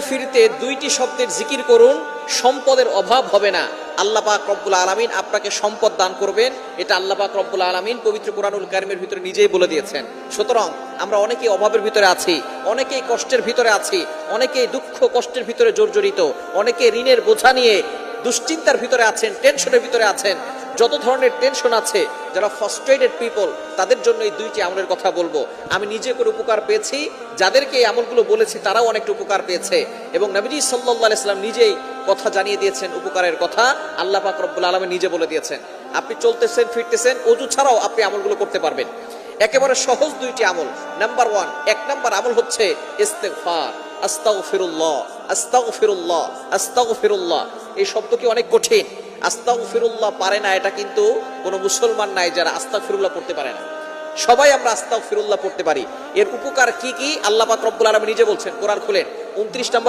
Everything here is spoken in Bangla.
ফিরতে দুইটি শব্দের জিকির করুন, সম্পদের অভাব হবে না। আল্লাহ পাক রব্বুল আলামিন আপনাকে সম্পদ দান করবেন, এটা আল্লাহ পাক রব্বুল আলামিন পবিত্র কোরআনুল কারীমের ভিতরে নিজেই বলে দিয়েছেন। সুতরাং আমরা অনেকেই অভাবের ভিতরে আছি, অনেকেই কষ্টের ভিতরে আছি, অনেকেই দুঃখ কষ্টের ভিতরে জর্জরিত, অনেকে ঋণের বোঝা নিয়ে দুশ্চিন্তার ভিতরে আছেন, টেনশনের ভিতরে আছেন। যত ধরনের টেনশন আছে, যারা ফ্রাস্ট্রেটেড পিপল, তাদের জন্য এই দুইটি আমলের কথা বলবো। আমি নিজে করে উপকার পেয়েছি, যাদেরকে এই আমলগুলো বলেছি তারাও অনেকটা উপকার পেয়েছে, এবং নবীজি সাল্লাল্লাহু আলাইহি সাল্লাম নিজেই কথা জানিয়ে দিয়েছেন উপকারের কথা। আল্লাহ পাক রব্বুল আলামিন নিজে বলে দিয়েছেন। আপনি চলতেছেন ফিরতেছেন, ওযু ছাড়াও আপনি আমলগুলো করতে পারবেন। একেবারে সহজ দুইটি আমল। নাম্বার 1, এক নাম্বার আমল হচ্ছে ইস্তেগফার। আস্তাগফিরুল্লাহ, আস্তাগফিরুল্লাহ, আস্তাগফিরুল্লাহ। এই শব্দ কি অনেক কঠিন। আস্তাগফিরুল্লাহ পারে না এটা কিন্তু কোনো মুসলমান নাই যারা আস্তাগফিরুল্লাহ পড়তে পারে না। সবাই আমরা আস্তাগফিরুল্লাহ পড়তে পারি। এর উপকার কি কি আল্লাহ পাক রব্বুল আলামিন নিজে বলছেন। কোরআন খুলেন 29 নম্বর